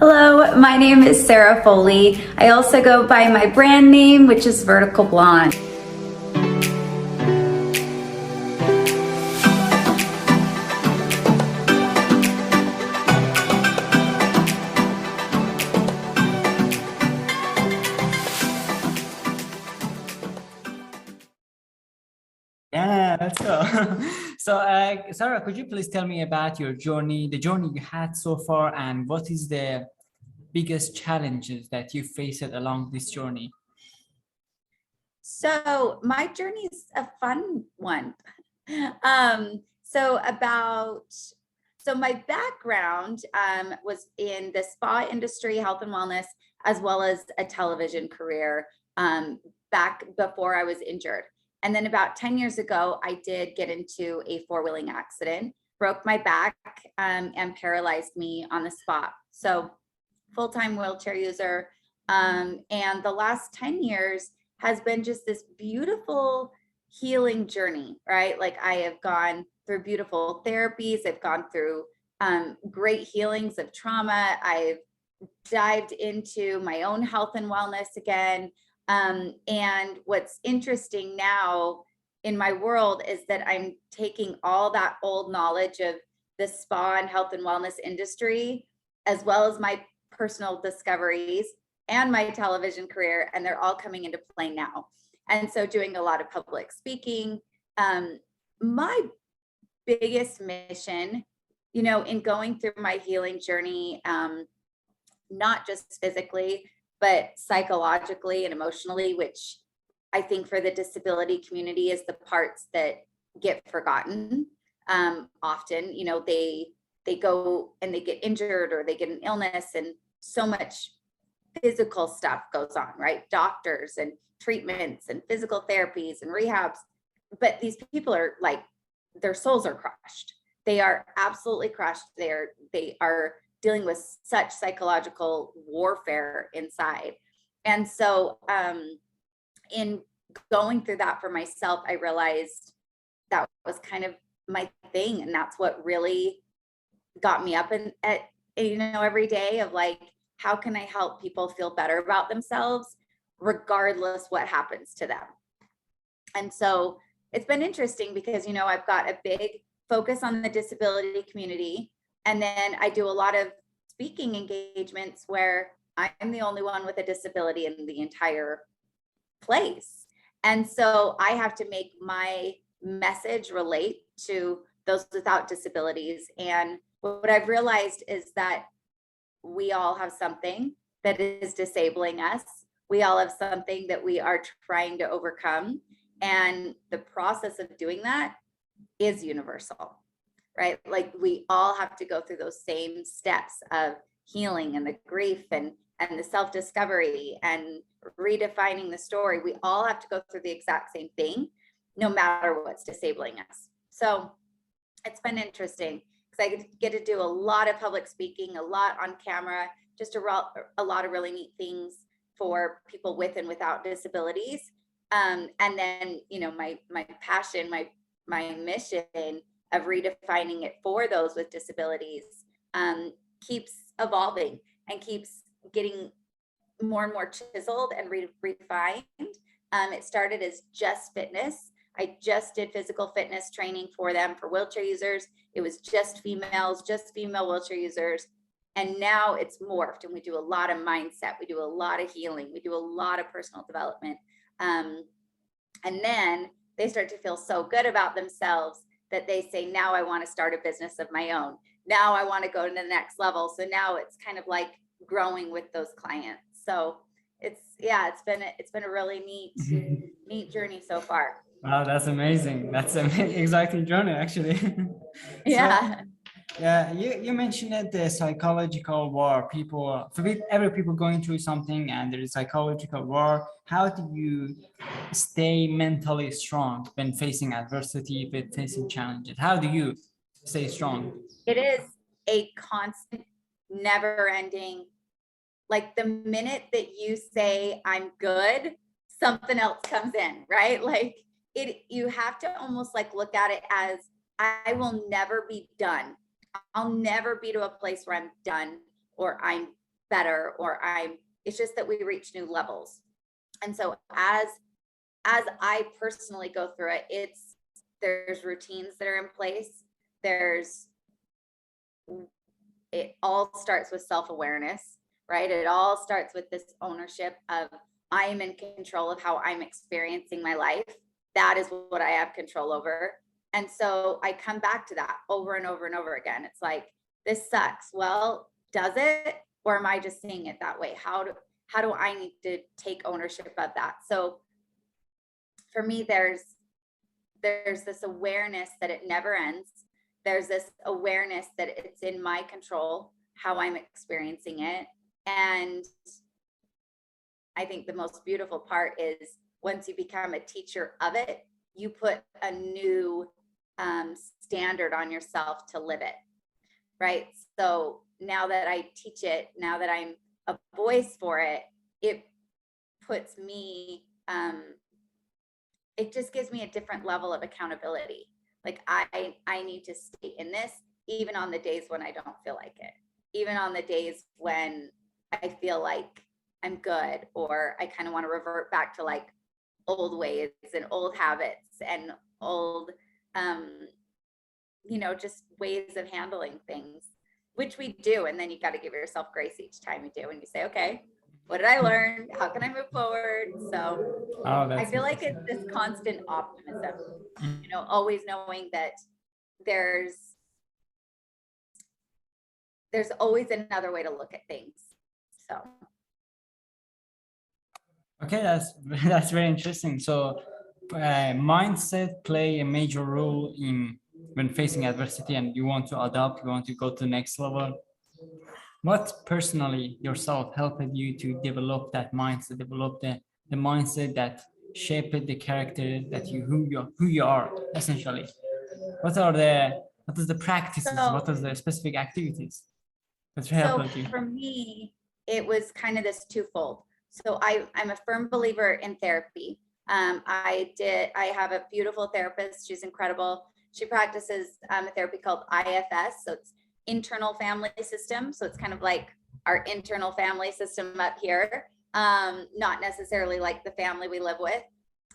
Hello, my name is Sarah Foley. I also go by my brand name, which is Vertical Blonde. Yeah, let's go. So, Sarah, could you please tell me about your journey, the journey you had so far, and what is the biggest challenges that you faced along this journey? So my journey is a fun one. Um, so about, so my background was in the spa industry, health and wellness, as well as a television career back before I was injured. And then about 10 years ago, I did get into a four-wheeling accident, broke my back and paralyzed me on the spot. So full-time wheelchair user. And the last 10 years has been just this beautiful healing journey, right? Like I have gone through beautiful therapies. I've gone through great healings of trauma. I've dived into my own health and wellness again. And what's interesting now in my world is that I'm taking all that old knowledge of the spa and health and wellness industry, as well as my personal discoveries and my television career, and they're all coming into play now. And so doing a lot of public speaking. My biggest mission, in going through my healing journey, not just physically, but psychologically and emotionally, which I think for the disability community is the parts that get forgotten. Often, they go and they get injured or they get an illness, and so much physical stuff goes on, right? Doctors and treatments and physical therapies and rehabs. But these people are like, their souls are crushed. They are absolutely crushed. They are dealing with such psychological warfare inside. And so in going through that for myself, I realized that was kind of my thing. And that's what really got me up every day of like, how can I help people feel better about themselves, regardless what happens to them? And so it's been interesting because, I've got a big focus on the disability community. And then I do a lot of speaking engagements where I'm the only one with a disability in the entire place. And so I have to make my message relate to those without disabilities. And what I've realized is that we all have something that is disabling us. We all have something that we are trying to overcome. And the process of doing that is universal, right? Like we all have to go through those same steps of healing and the grief and the self-discovery and redefining the story. We all have to go through the exact same thing, no matter what's disabling us. So it's been interesting because I get to do a lot of public speaking, a lot on camera, just a lot of really neat things for people with and without disabilities. And then, my passion, my mission of redefining it for those with disabilities keeps evolving and keeps getting more and more chiseled and refined. It started as just fitness. I just did physical fitness training for them for wheelchair users. It was just females, just female wheelchair users. And now it's morphed and we do a lot of mindset. We do a lot of healing. We do a lot of personal development. And then they start to feel so good about themselves that they say, now I want to start a business of my own. Now I want to go to the next level. So now it's kind of like growing with those clients. So it's been a really neat journey so far. Wow, that's amazing. That's an exciting journey, actually. So, Yeah. yeah, you mentioned that the psychological war, every people going through something and there is psychological war. How do you stay mentally strong when facing adversity, when facing challenges? How do you stay strong? It is a constant, never ending, like the minute that you say I'm good, something else comes in, right? Like you have to almost like look at it as I will never be done. I'll never be to a place where I'm done or I'm better, or it's just that we reach new levels. And so as I personally go through it, there's routines that are in place. It all starts with self-awareness, right? It all starts with this ownership of I am in control of how I'm experiencing my life. That is what I have control over. And so I come back to that over and over and over again. It's like, this sucks. Well, does it? Or am I just seeing it that way? How do I need to take ownership of that? So for me, there's this awareness that it never ends. There's this awareness that it's in my control how I'm experiencing it. And I think the most beautiful part is once you become a teacher of it, you put a new standard on yourself to live it, right? So now that I teach it, now that I'm a voice for it, it puts me, it just gives me a different level of accountability. Like I need to stay in this, even on the days when I don't feel like it, even on the days when I feel like I'm good, or I kind of want to revert back to like old ways and old habits and old, just ways of handling things, which we do. And then you got to give yourself grace each time you do. And you say, okay, what did I learn? How can I move forward? So I feel like it's this constant optimism, always knowing that there's always another way to look at things. So. Okay, that's very interesting. So, mindset play a major role in when facing adversity, and you want to adapt, you want to go to the next level. What personally yourself helped you to develop that mindset, develop the mindset that shaped the character that who you are essentially? What is the practices? What is the specific activities that helped you? For me, it was kind of this twofold. So I'm a firm believer in therapy. I have a beautiful therapist. She's incredible. She practices a therapy called IFS. So it's internal family system. So it's kind of like our internal family system up here. Not necessarily like the family we live with.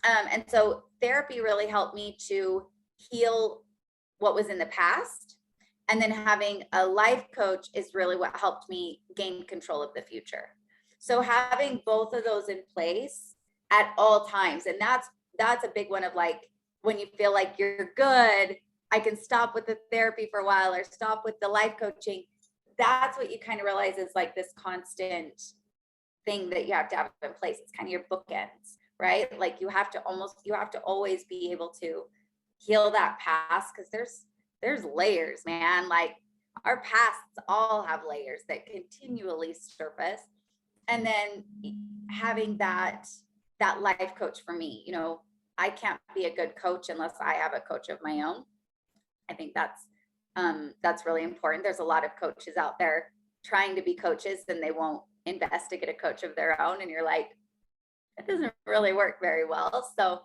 And so therapy really helped me to heal what was in the past. And then having a life coach is really what helped me gain control of the future. So having both of those in place at all times, and that's a big one of like, when you feel like you're good, I can stop with the therapy for a while or stop with the life coaching. That's what you kind of realize is like this constant thing that you have to have in place. It's kind of your bookends, right? Like you have to always be able to heal that past, because there's layers, man. Like our pasts all have layers that continually surface. And then having that life coach for me, I can't be a good coach unless I have a coach of my own. I think that's really important. There's a lot of coaches out there trying to be coaches, and they won't invest to get a coach of their own. And you're like, it doesn't really work very well. So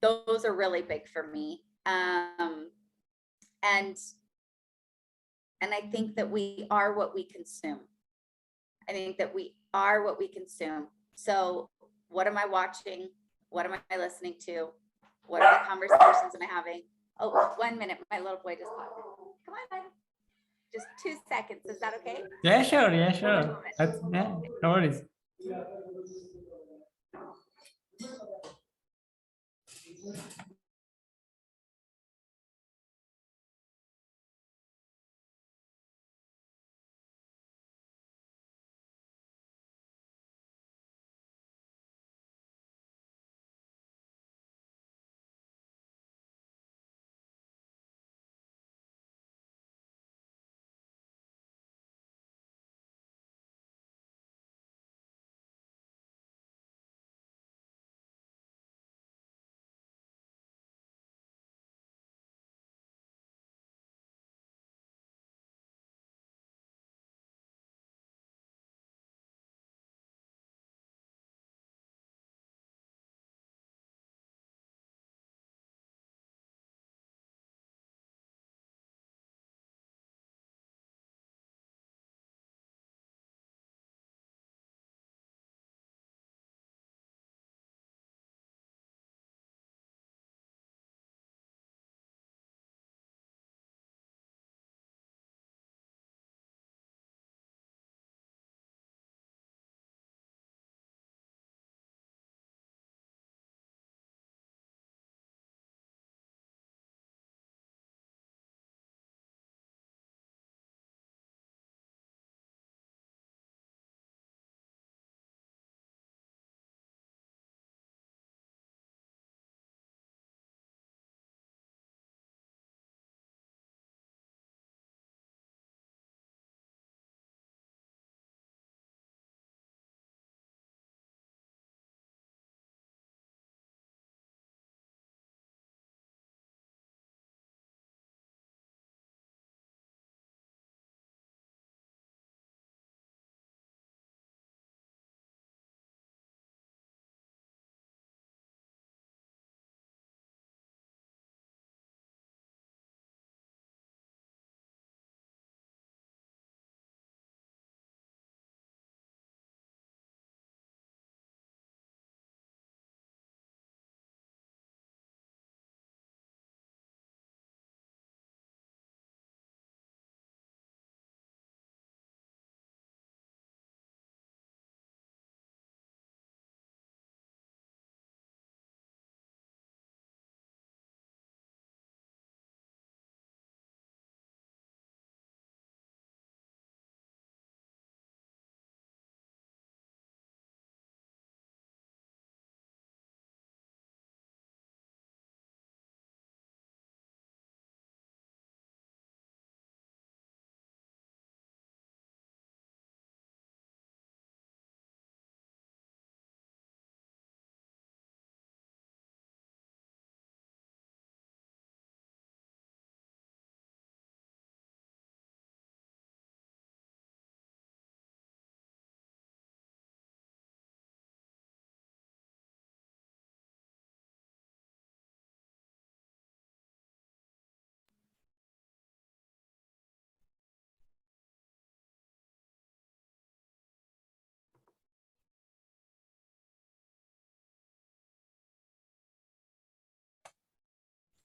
those are really big for me. And I think that we are what we consume. I think that we are what we consume. So what am I watching? What am I listening to? What are the conversations am I having? Oh, 1 minute. My little boy just popped in. Come on, bud. Just 2 seconds. Is that okay? Yeah, sure. Yeah, sure. Yeah, no worries.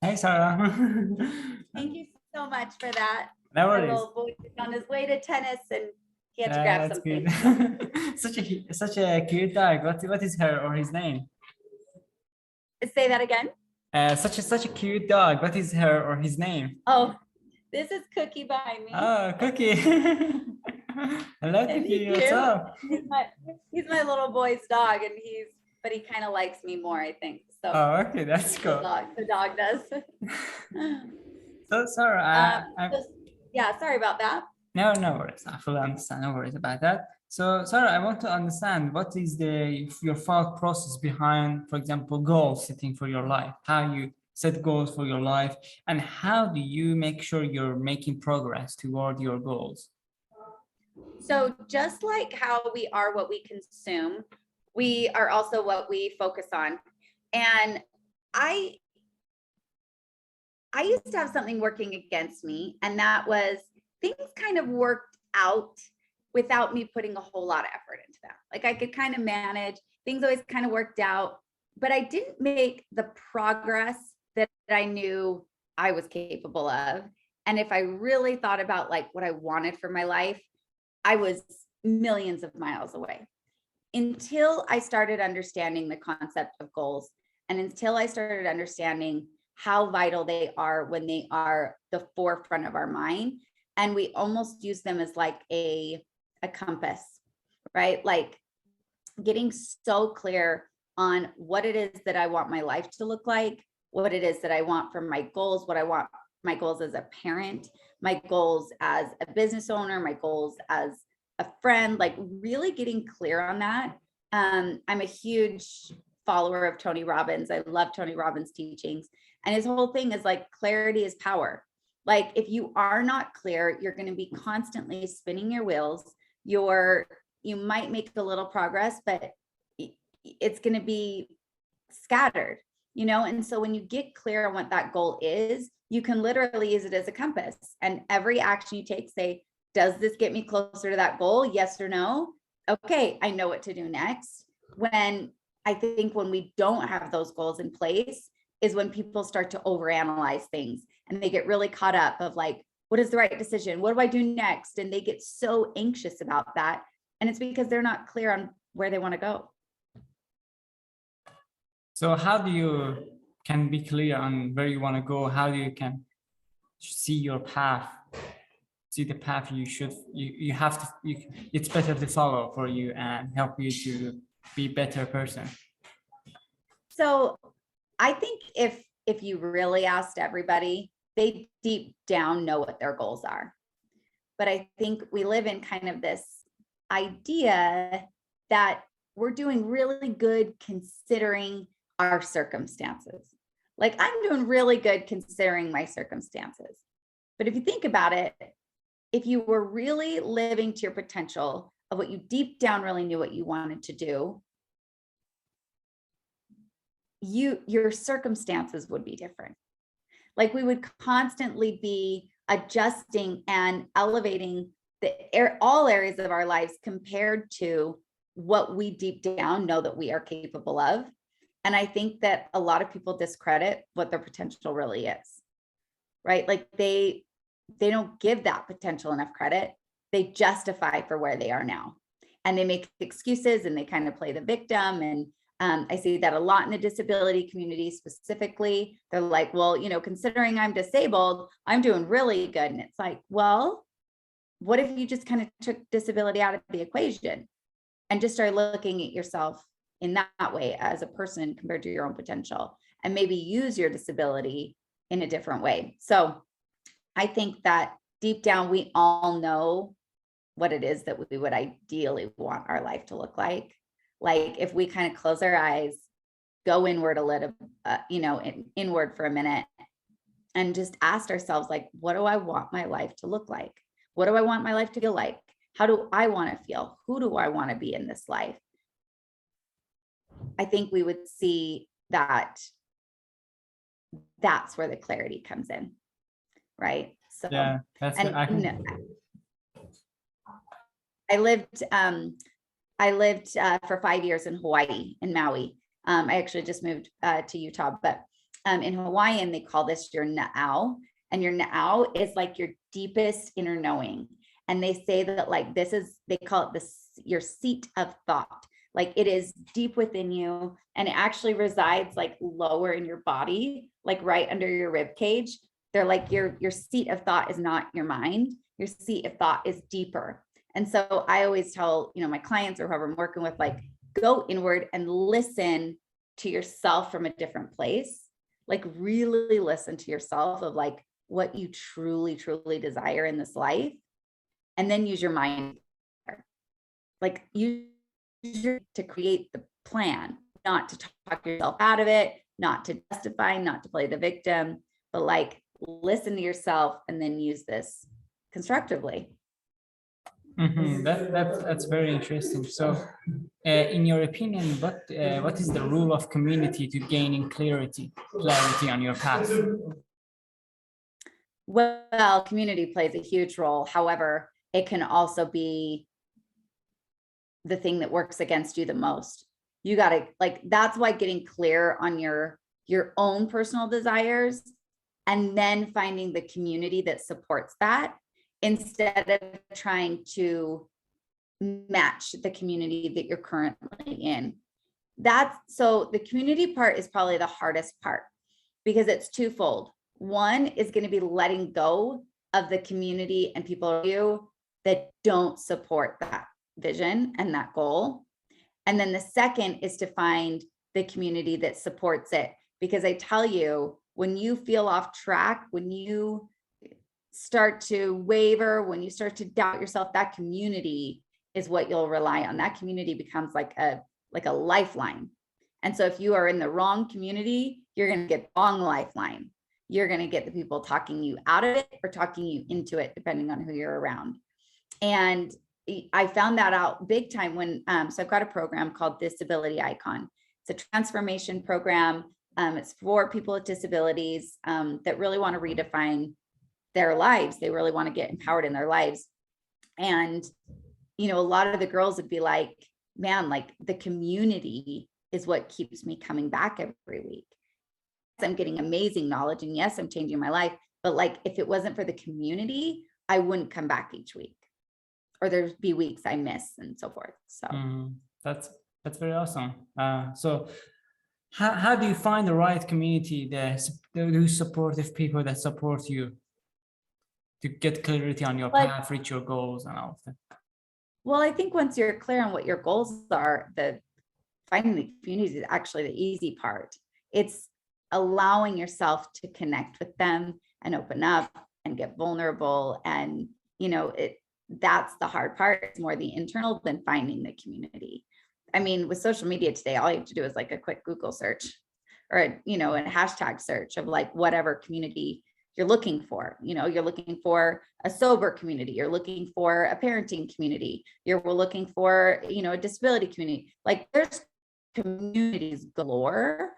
Hey, Sarah. Thank you so much for that. No My worries. little boy is on his way to tennis and he had to grab That's something. good. Such a cute dog. What is her or his name? Say that again. Such a cute dog. What is her or his name? Oh, this is Cookie behind me. Oh, Cookie. Hello, Isn't he Cookie. What's cute? up? He's my little boy's dog, and but he kind of likes me more, I think. So Oh, okay, that's cool. the dog does. So, Sarah, Yeah, sorry about that. no worries. I fully understand. No worries about that. So, Sarah, I want to understand what is your thought process behind, for example, goal setting for your life, how you set goals for your life, and how do you make sure you're making progress toward your goals? So just like how we are what we consume, we are also what we focus on. And I used to have something working against me, and that was things kind of worked out without me putting a whole lot of effort into them. Like I could kind of manage, things always kind of worked out, but I didn't make the progress that I knew I was capable of. And if I really thought about like what I wanted for my life, I was millions of miles away until I started understanding the concept of goals, and until I started understanding how vital they are when they are the forefront of our mind. And we almost use them as like a compass, right? Like getting so clear on what it is that I want my life to look like, what it is that I want from my goals, what I want my goals as a parent, my goals as a business owner, my goals as a friend, like really getting clear on that. I'm a huge follower of Tony Robbins. I love Tony Robbins' teachings. And his whole thing is like clarity is power. Like if you are not clear, you're going to be constantly spinning your wheels. You might make a little progress, but it's going to be scattered, you know? And so when you get clear on what that goal is, you can literally use it as a compass, and every action you take, say, does this get me closer to that goal? Yes or no? Okay, I know what to do next. I think when we don't have those goals in place is when people start to overanalyze things and they get really caught up of like, what is the right decision? What do I do next? And they get so anxious about that. And it's because they're not clear on where they want to go. So how do you can be clear on where you want to go? How do you can see your path, see the path you have to, it's better to follow for you and help you to be a better person? So I think if you really asked everybody, they deep down know what their goals are. But I think we live in kind of this idea that we're doing really good considering our circumstances. Like I'm doing really good considering my circumstances. But if you think about it, if you were really living to your potential of what you deep down really knew what you wanted to do, your circumstances would be different. Like we would constantly be adjusting and elevating all areas of our lives compared to what we deep down know that we are capable of. And I think that a lot of people discredit what their potential really is, right? Like they don't give that potential enough credit. They justify for where they are now, and they make excuses and they kind of play the victim. And I see that a lot in the disability community specifically. They're like, well, you know, considering I'm disabled, I'm doing really good. And it's like, well, what if you just kind of took disability out of the equation and just started looking at yourself in that way as a person compared to your own potential, and maybe use your disability in a different way? So I think that deep down, we all know what it is that we would ideally want our life to look like. Like if we kind of close our eyes, go inward a little, inward for a minute, and just ask ourselves, like, what do I want my life to look like? What do I want my life to feel like? How do I want to feel? Who do I want to be in this life? I think we would see that that's where the clarity comes in, right? So Yeah, I lived for 5 years in Hawaii, in Maui. I actually just moved to Utah, but In Hawaiian, they call this your na'au, and your na'au is like your deepest inner knowing. And they say that like this is, they call it this your seat of thought. Like it is deep within you, and it actually resides like lower in your body, like right under your rib cage. They're like your seat of thought is not your mind. Your seat of thought is deeper. And so I always tell, my clients or whoever I'm working with, like, go inward and listen to yourself from a different place. Like really listen to yourself of like what you truly, truly desire in this life. And then use your mind. Like use to create the plan, not to talk yourself out of it, not to justify, not to play the victim, but like listen to yourself and then use this constructively. That's very interesting. So, in your opinion, what is the role of community to gaining clarity on your path? Well, community plays a huge role. However, it can also be the thing that works against you the most. You got to like, that's why getting clear on your own personal desires and then finding the community that supports that instead of trying to match the community that you're currently in. So the community part is probably the hardest part because it's twofold. One is going to be letting go of the community and people you that don't support that vision and that goal. And then the second is to find the community that supports it. Because I tell you, when you feel off track, when you start to waver, when you start to doubt yourself, that community is what you'll rely on. That community becomes like a lifeline. And so if you are in the wrong community, you're going to get the wrong lifeline. You're going to get the people talking you out of it or talking you into it, depending on who you're around. And I found that out big time when, so I've got a program called Disability Icon. It's a transformation program. It's for people with disabilities that really want to redefine their lives. They really want to get empowered in their lives. And, a lot of the girls would be like, man, like the community is what keeps me coming back every week. I'm getting amazing knowledge and yes, I'm changing my life. But like, if it wasn't for the community, I wouldn't come back each week. Or there'd be weeks I miss and so forth. So that's very awesome. So how do you find the right community, the supportive people that support you to get clarity on your path, reach your goals and all of that? Well, I think once you're clear on what your goals are, finding the community is actually the easy part. It's allowing yourself to connect with them and open up and get vulnerable. And, that's the hard part. It's more the internal than finding the community. I mean, with social media today, all you have to do is like a quick Google search or, a hashtag search of like whatever community you're looking for. You're looking for a sober community. You're looking for a parenting community. You're looking for, a disability community. Like there's communities galore.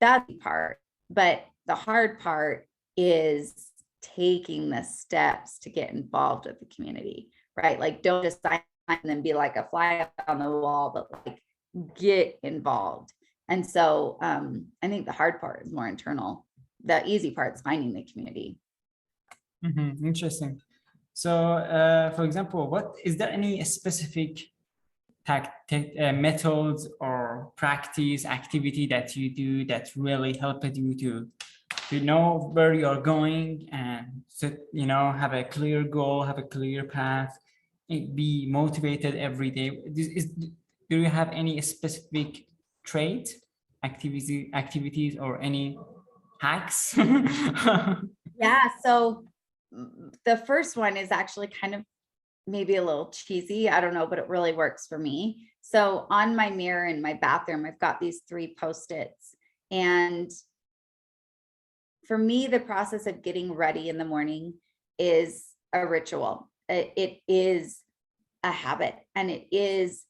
That's the part. But the hard part is taking the steps to get involved with the community, right? Like don't just sign and then be like a fly on the wall, but like get involved. And so I think the hard part is more internal. The easy part is finding the community. Interesting. So for example, is there any specific methods or practice activity that you do that really helped you to know where you're going and have a clear goal, have a clear path, be motivated every day? Do you have any specific activities or any hacks? Yeah, so the first one is actually kind of maybe a little cheesy, I don't know, but it really works for me. So on my mirror in my bathroom, I've got these 3 Postits. And for me, the process of getting ready in the morning is a ritual. It is a habit and it is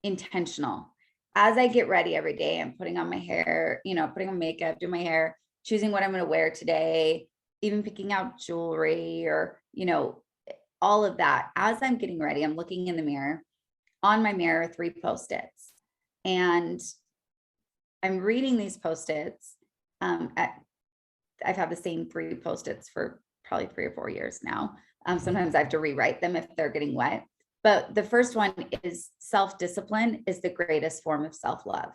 intentional. As I get ready every day, I'm putting on my hair, putting on makeup, doing my hair, choosing what I'm going to wear today, even picking out jewelry or, all of that. As I'm getting ready, I'm looking in the mirror. On my mirror, 3 Postits. And I'm reading these Postits I've had the same 3 Post-its for probably 3 or 4 years now. Sometimes I have to rewrite them if they're getting wet. But the first one is self-discipline is the greatest form of self-love.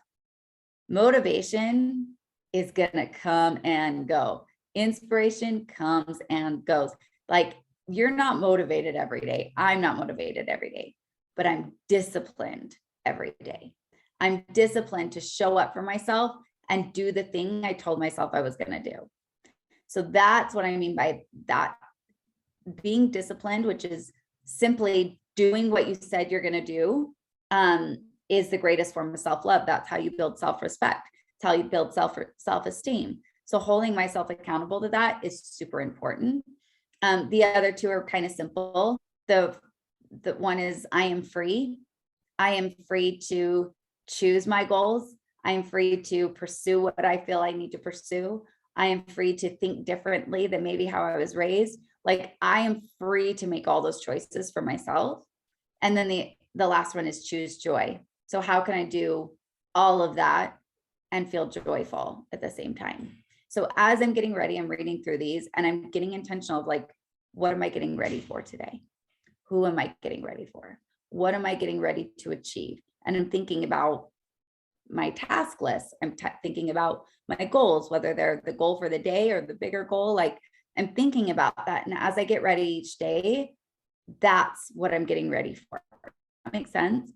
Motivation is gonna come and go. Inspiration comes and goes. Like, you're not motivated every day. I'm not motivated every day, but I'm disciplined every day. I'm disciplined to show up for myself and do the thing I told myself I was gonna do. So that's what I mean by that. Being disciplined, which is simply doing what you said you're gonna do, is the greatest form of self-love. That's how you build self-respect. It's how you build self-esteem. So holding myself accountable to that is super important. The other 2 are kind of simple. The one is I am free. I am free to choose my goals. I am free to pursue what I feel I need to pursue. I am free to think differently than maybe how I was raised. Like, I am free to make all those choices for myself. And then the last one is choose joy. So how can I do all of that and feel joyful at the same time? So as I'm getting ready, I'm reading through these and I'm getting intentional of like, what am I getting ready for today? Who am I getting ready for? What am I getting ready to achieve? And I'm thinking about my task list. I'm thinking about my goals, whether they're the goal for the day or the bigger goal. Like, I'm thinking about that. And as I get ready each day, that's what I'm getting ready for. That makes sense.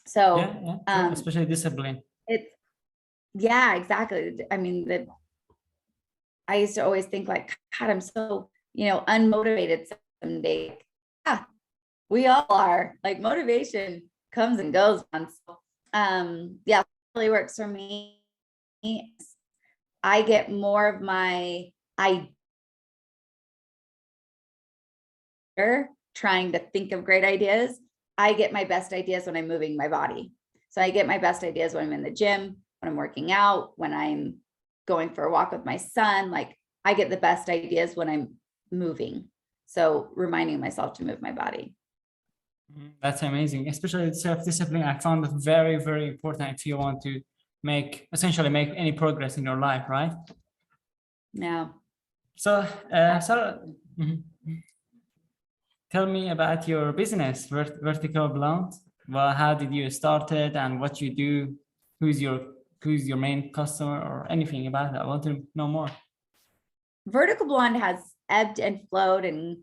So, yeah, especially discipline. it's, yeah, exactly. I mean, I used to always think like, God, I'm so, unmotivated someday. Yeah, we all are. Like, motivation comes and goes. Yeah, it really works for me. I get more of my trying to think of great ideas. I get my best ideas when I'm moving my body. So I get my best ideas when I'm in the gym, when I'm working out, when I'm going for a walk with my son. Like, I get the best ideas when I'm moving. So reminding myself to move my body. That's amazing, especially self-discipline. I found it very, very important if you want to essentially make any progress in your life, right? Yeah. So, mhm. Tell me about your business, Vertical Blonde. Well, how did you start it and what you do? Who's your main customer or anything about that? I want to know more. Vertical Blonde has ebbed and flowed and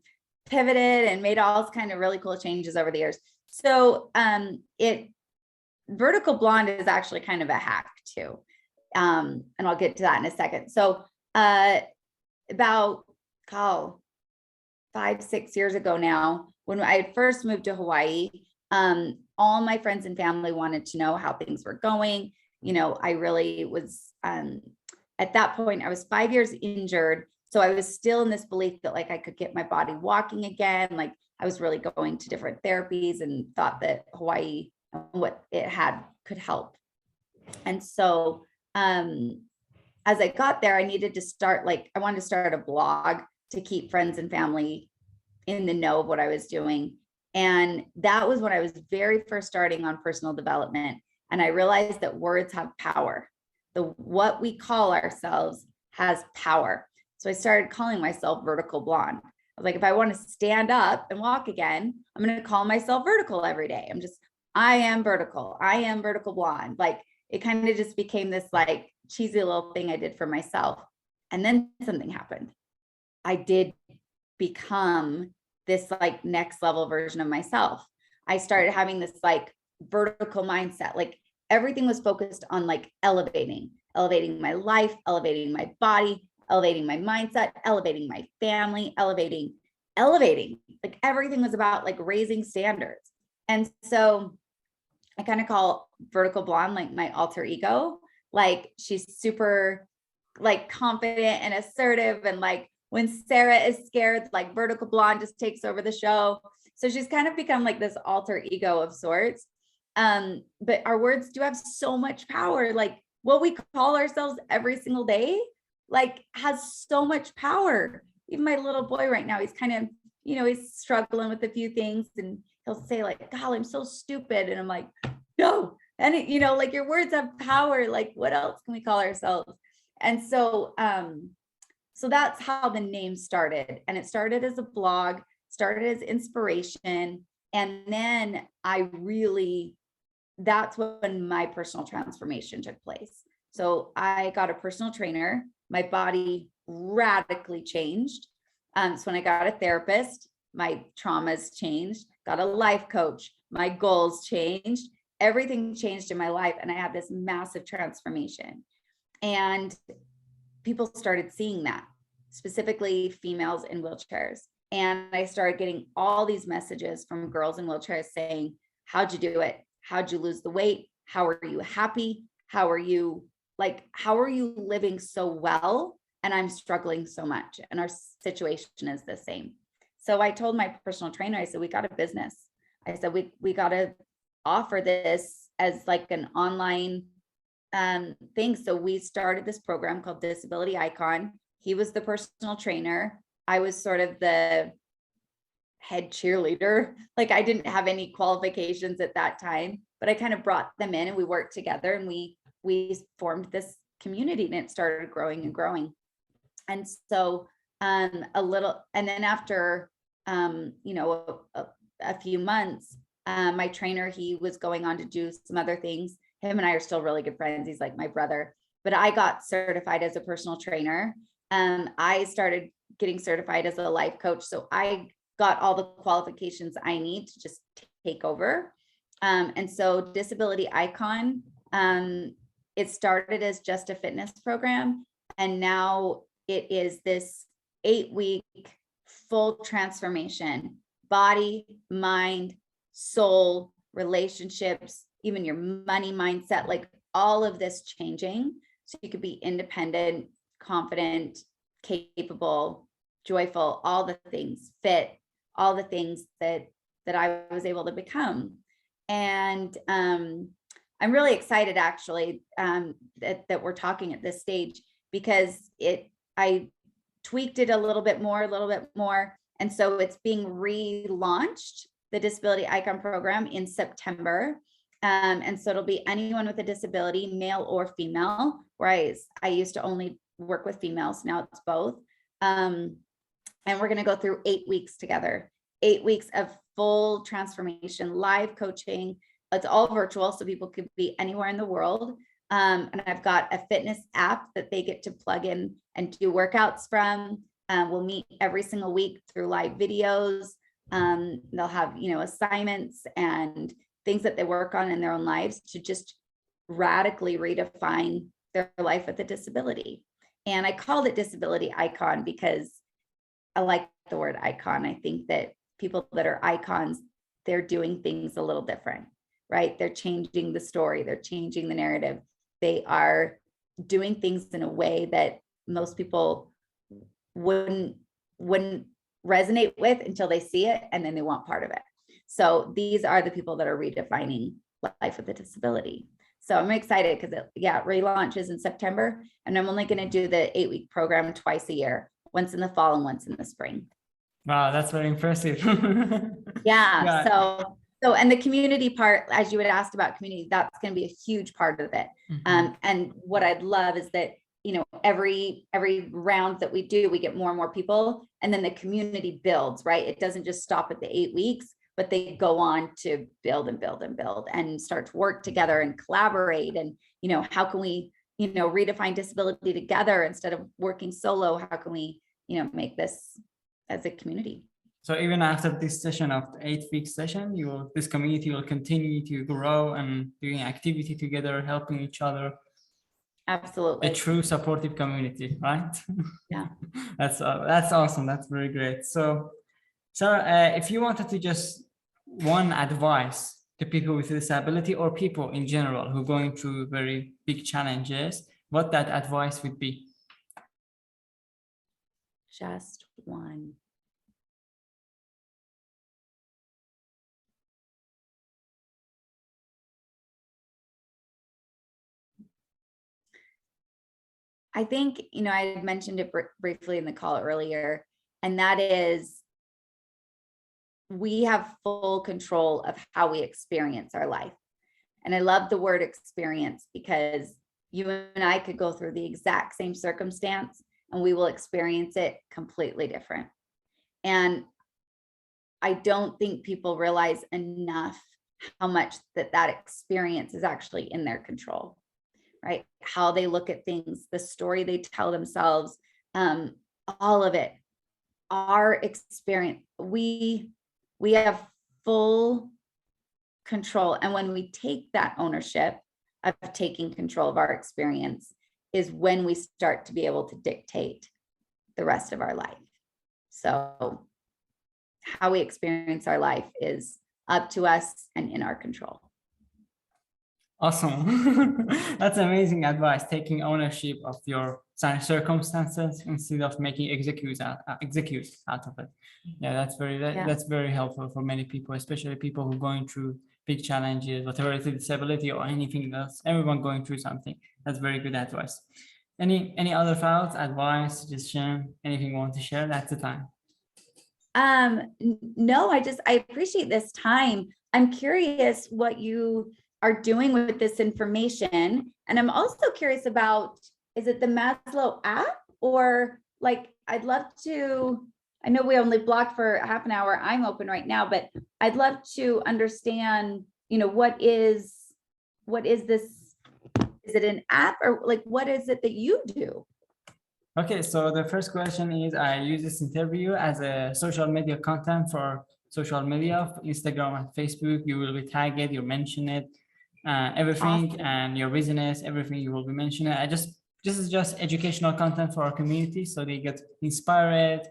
pivoted and made all kind of really cool changes over the years. So Vertical Blonde is actually kind of a hack too. And I'll get to that in a second. So about 5-6 years ago now, when I had first moved to Hawaii, all my friends and family wanted to know how things were going. I really was, at that point, I was 5 years injured. So I was still in this belief that like I could get my body walking again. Like, I was really going to different therapies and thought that Hawaii, what it had, could help. And so as I got there, I needed to start, I wanted to start a blog to keep friends and family in the know of what I was doing. And that was when I was very first starting on personal development. And I realized that words have power. What we call ourselves has power. So I started calling myself Vertical Blonde. I was like, if I want to stand up and walk again, I'm going to call myself Vertical every day. I am vertical. I am Vertical Blonde. Like, it kind of just became this like cheesy little thing I did for myself. And then something happened. I did become this like next level version of myself. I started having this like vertical mindset. Like, everything was focused on like elevating my life, elevating my body, elevating my mindset, elevating my family, elevating. Like, everything was about like raising standards. And so I kind of call Vertical Blonde like my alter ego. Like, she's super like confident and assertive, and like when Sarah is scared, like Vertical Blonde just takes over the show. So she's kind of become like this alter ego of sorts. But our words do have so much power. Like, what we call ourselves every single day, like, has so much power. Even my little boy right now, he's kind of, he's struggling with a few things, and he'll say like, God, I'm so stupid. And I'm like, no. And like, your words have power. Like, what else can we call ourselves? And so, so that's how the name started. And it started as a blog, started as inspiration. And then that's when my personal transformation took place. So I got a personal trainer. My body radically changed. So when I got a therapist, my traumas changed, got a life coach, my goals changed, everything changed in my life. And I had this massive transformation. And people started seeing that, specifically females in wheelchairs. And I started getting all these messages from girls in wheelchairs saying, how'd you do it? How'd you lose the weight? How are you happy? How are you living so well? And I'm struggling so much. And our situation is the same. So I told my personal trainer, I said, we got a business. I said, we got to offer this as like an online thing. So we started this program called Disability Icon. He was the personal trainer. I was sort of the head cheerleader. Like I didn't have any qualifications at that time, but I kind of brought them in and we worked together and we formed this community and it started growing and growing. And so and then after a few months, my trainer, he was going on to do some other things. Him and I are still really good friends. He's like my brother, but I got certified as a personal trainer. I started getting certified as a life coach. So I got all the qualifications I need to just take over. And so Disability Icon, it started as just a fitness program. And now it is this 8-week full transformation, body, mind, soul, relationships, even your money mindset, like all of this changing. So you could be independent, confident, capable, joyful, all the things, fit, all the things that I was able to become. And I'm really excited actually that we're talking at this stage because I tweaked it a little bit more. And so it's being relaunched, the Disability Icon program, in September. And so it'll be anyone with a disability, male or female, where I used to only work with females, now it's both. And we're gonna go through 8 weeks together, 8 weeks of full transformation, live coaching. It's all virtual, so people could be anywhere in the world. And I've got a fitness app that they get to plug in and do workouts from. We'll meet every single week through live videos. They'll have, assignments and things that they work on in their own lives to just radically redefine their life with a disability. And I called it Disability Icon because I like the word icon. I think that people that are icons, they're doing things a little different, right? They're changing the story, they're changing the narrative. They are doing things in a way that most people wouldn't resonate with until they see it, and then they want part of it. So these are the people that are redefining life with a disability. So I'm excited because it relaunches in September, and I'm only going to do the 8-week program twice a year, once in the fall and once in the spring. Wow, that's very impressive. Yeah. So, and the community part, as you had asked about community, that's going to be a huge part of it. Mm-hmm. And what I'd love is that, every round that we do, we get more and more people, and then the community builds, right? It doesn't just stop at the 8 weeks, but they go on to build and build and build and start to work together and collaborate. And, how can we, redefine disability together instead of working solo? How can we, make this as a community? So even after this session of the 8-week session, this community will continue to grow and doing activity together, helping each other. Absolutely. A true supportive community, right? Yeah. That's awesome. That's very great. So Sarah, if you wanted to just one advice to people with disability or people in general who are going through very big challenges, what that advice would be? Just one. I think, I had mentioned it briefly in the call earlier, and that is we have full control of how we experience our life. And I love the word experience because you and I could go through the exact same circumstance and we will experience it completely different. And I don't think people realize enough how much that experience is actually in their control, right? How they look at things, the story they tell themselves, all of it, our experience, we have full control. And when we take that ownership of taking control of our experience is when we start to be able to dictate the rest of our life. So how we experience our life is up to us and in our control. Awesome. That's amazing advice, taking ownership of your circumstances instead of making excuse out of it. Yeah, that's very helpful for many people, especially people who are going through big challenges, whatever it's a disability or anything else, everyone going through something. That's very good advice. Any other thoughts, advice, suggestion, anything you want to share? That's the time. No, I appreciate this time. I'm curious what you are doing with this information. And I'm also curious about, is it the Maslow app or like, I'd love to, I know we only blocked for half an hour. I'm open right now, but I'd love to understand, what is this? Is it an app or like, what is it that you do? Okay, so the first question is, I use this interview as a social media content for social media, Instagram and Facebook. You will be tagged, you mention it, everything, Awesome. and your business, everything you will be mentioning. This is just educational content for our community, so they get inspired.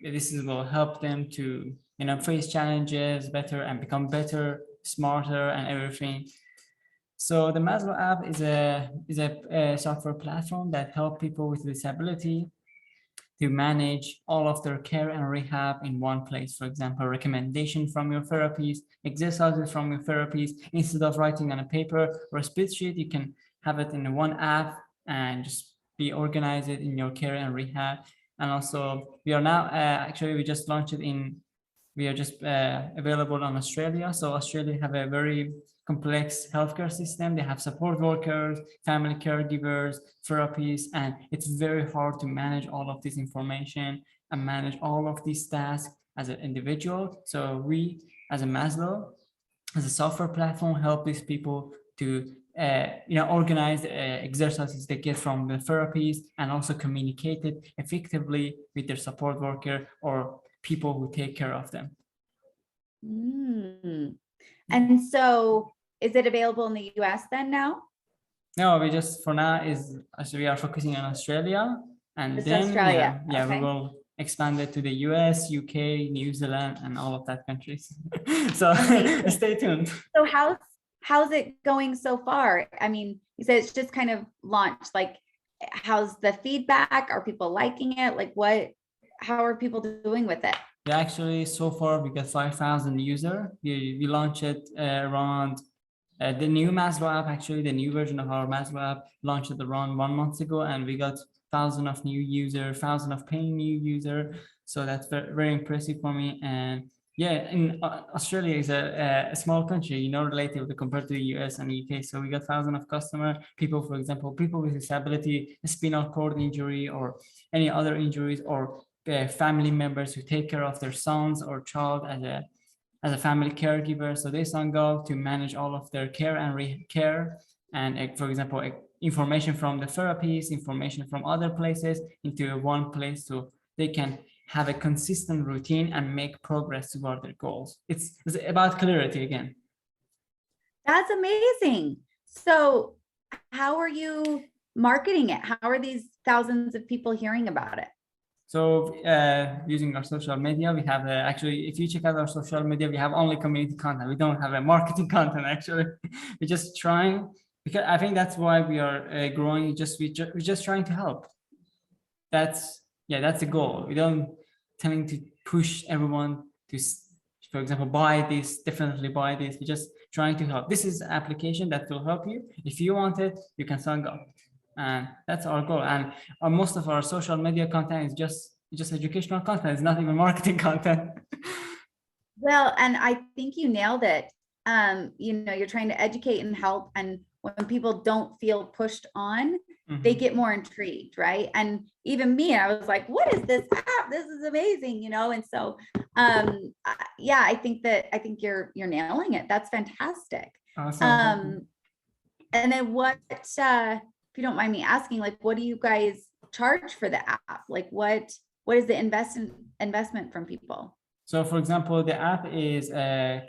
This will help them to, face challenges better and become better, smarter, and everything. So the Maslow app is a software platform that helps people with disability to manage all of their care and rehab in one place. For example, recommendation from your therapist, exercises from your therapist. Instead of writing on a paper or a spreadsheet, you can have it in one app and just be organized in your care and rehab. And also, we are now actually we just launched it we are just available on Australia. So Australia have a very complex healthcare system. They have support workers, family caregivers, therapists, and it's very hard to manage all of this information and manage all of these tasks as an individual. So we, as a Maslow, as a software platform, help these people to organize exercises they get from the therapies and also communicate it effectively with their support worker or people who take care of them. And so is it available in the US then now? No, we just for now we are focusing on Australia, and Just then Australia. we Okay. will expand it to the US, UK, New Zealand, and all of that countries. So stay tuned. So how's it going so far? I mean, you said it's just kind of launched. Like, how's the feedback? Are people liking it? Like, how are people doing with it? Yeah, actually, so far we got 5,000 users. We launched it around the new Maslow app. Actually, the new version of our Maslow app launched it around 1 month ago, and we got 1,000 of new users, 1,000 of paying new users. So that's very, very impressive for me. And yeah, in Australia is a small country, relatively compared to the US and UK. So we got 1,000 of customer people, for example, people with disability, spinal cord injury, or any other injuries, or family members who take care of their sons or child as a family caregiver. So they sign up to manage all of their care and care. And for example, information from the therapies, information from other places into one place, so they can have a consistent routine and make progress toward their goals. It's about clarity again. That's amazing. So how are you marketing it? How are these thousands of people hearing about it? So using our social media, we have actually, if you check out our social media, we have only community content. We don't have a marketing content actually. We're just trying, because I think that's why we are growing. We're just trying to help. That's the goal. We don't tending to push everyone to, for example, buy this, definitely buy this. We're just trying to help. This is an application that will help you. If you want it, you can sign up. And that's our goal. And most of our social media content is just educational content. It's not even marketing content. Well, and I think you nailed it. You're trying to educate and help. And when people don't feel pushed on, they get more intrigued, right? And even me, I was like, what is this app? This is amazing, and so yeah, I think you're nailing it. That's fantastic. Awesome. And then what, if you don't mind me asking, like, what do you guys charge for the app? Like, what is the investment from people? So for example, the app is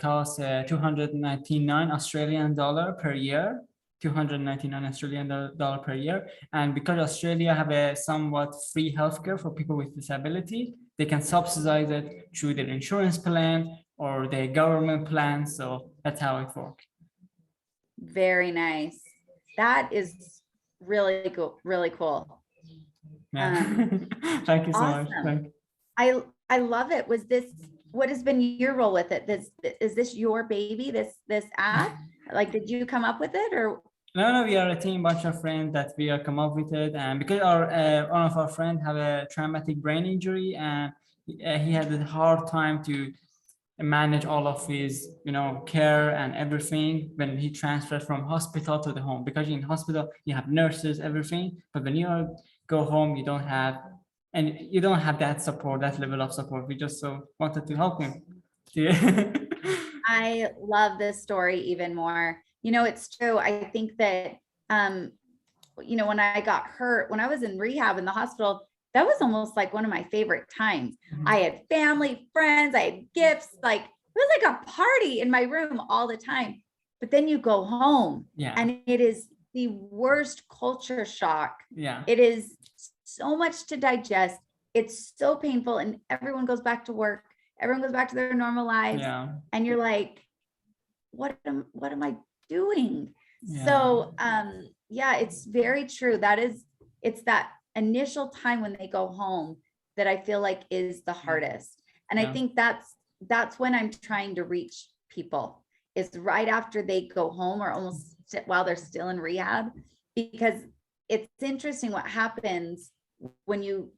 costs 299 Australian dollar per year, 299 Australian dollar per year. And because Australia have a somewhat free healthcare for people with disability, they can subsidize it through their insurance plan or their government plan. So that's how it works. Very nice. That is really cool. Really cool. Yeah. Thank you so much. Awesome. I love it. What has been your role with it? Is this your baby, this app? Like, did you come up with it or? No, we are a team, bunch of friends that we are come up with it. And because one of our friends have a traumatic brain injury, and he had a hard time to manage all of his, care and everything when he transferred from hospital to the home. Because in hospital you have nurses, everything, but when you go home, you don't have that support, that level of support. We just so wanted to help him. I love this story even more. It's true. I think that, when I got hurt, when I was in rehab in the hospital, that was almost like one of my favorite times. I had family, friends, I had gifts, like it was like a party in my room all the time. But then you go home and it is the worst culture shock. Yeah. It is so much to digest. It's so painful, and everyone goes back to work. Everyone goes back to their normal lives. Yeah. And you're like, what am I doing? Yeah. So it's very true. It's that initial time when they go home that I feel like is the hardest. And I think that's when I'm trying to reach people, is right after they go home or almost while they're still in rehab, because it's interesting what happens when you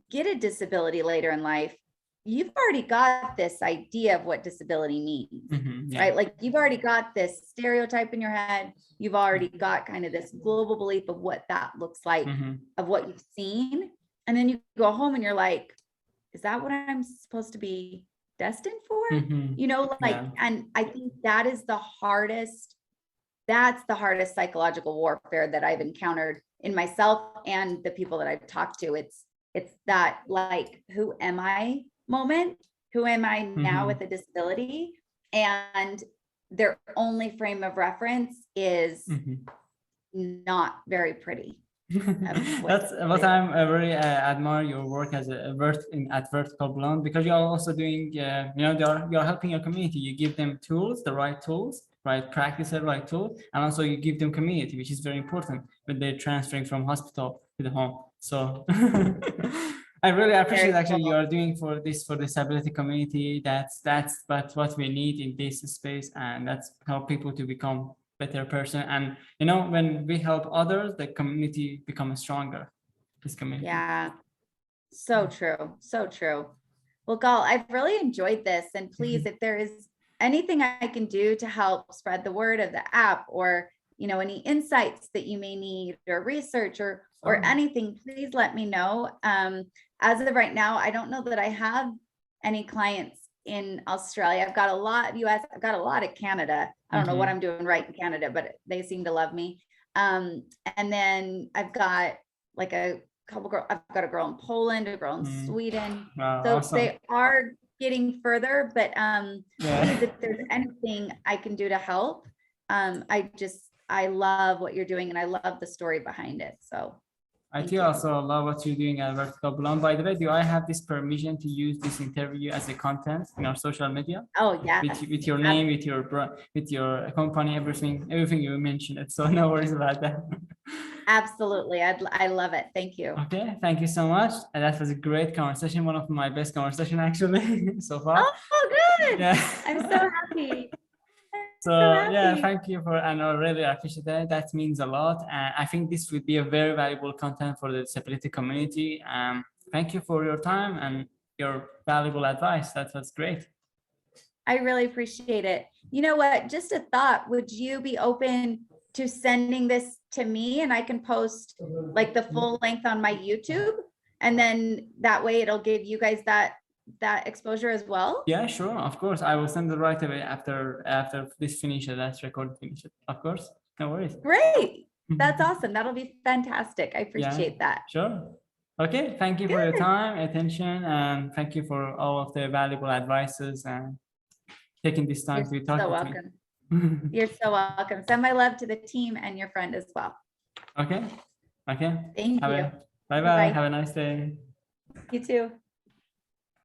get a disability later in life. You've already got this idea of what disability means, right? Like you've already got this stereotype in your head. You've already got kind of this global belief of what that looks like, of what you've seen. And then you go home and you're like, is that what I'm supposed to be destined for? And I think that is that's the hardest psychological warfare that I've encountered in myself and the people that I've talked to. It's that, like, who am I moment? Who am I now with a disability? And their only frame of reference is not very pretty. That's what I'm very admire your work as at Vertical Blonde, because you're also doing you're helping your community. You give them tools, the right tools, right practice, the right tool, and also you give them community, which is very important when they're transferring from hospital to the home. So I really appreciate actually you are doing for disability community. That's what we need in this space, and that's help people to become better person. And when we help others, the community becomes stronger. This community. Yeah, so true, so true. Well, Gal, I've really enjoyed this, and please, if there is anything I can do to help spread the word of the app, or any insights that you may need, or research, or anything, please let me know. As of right now, I don't know that I have any clients in Australia. I've got a lot of US, I've got a lot of Canada. I don't know what I'm doing right in Canada, but they seem to love me. And then I've got like a couple girls, I've got a girl in Poland, a girl in Sweden. Wow, so awesome. They are getting further, but please, if there's anything I can do to help, I love what you're doing, and I love the story behind it. So I do also love what you're doing at Vertical Blonde. By the way, do I have this permission to use this interview as a content in our social media? Oh yeah. With your name, with your company, everything you mentioned it. So no worries about that. Absolutely. I love it. Thank you. Okay, thank you so much. And that was a great conversation. One of my best conversation actually so far. Oh, good. Yeah. I'm so happy. So yeah, thank you and I really appreciate that. That means a lot. And I think this would be a very valuable content for the disability community. Thank you for your time and your valuable advice. That was great. I really appreciate it. You know what? Just a thought. Would you be open to sending this to me, and I can post like the full length on my YouTube. And then that way it'll give you guys that exposure as well. Yeah, sure, of course. I will send it right away after this finishes, that's recorded finishes. Of course, no worries. Great. That's awesome. That'll be fantastic. I Yeah, appreciate that. sure. Okay, thank you for your Good. time, attention, and thank you for all of the valuable advices and taking this time You're to talk so with welcome. me. You're so welcome. Send my love to the team and your friend as well. Okay, okay. Thank you. Bye bye. Bye-bye. Have a nice day. You too.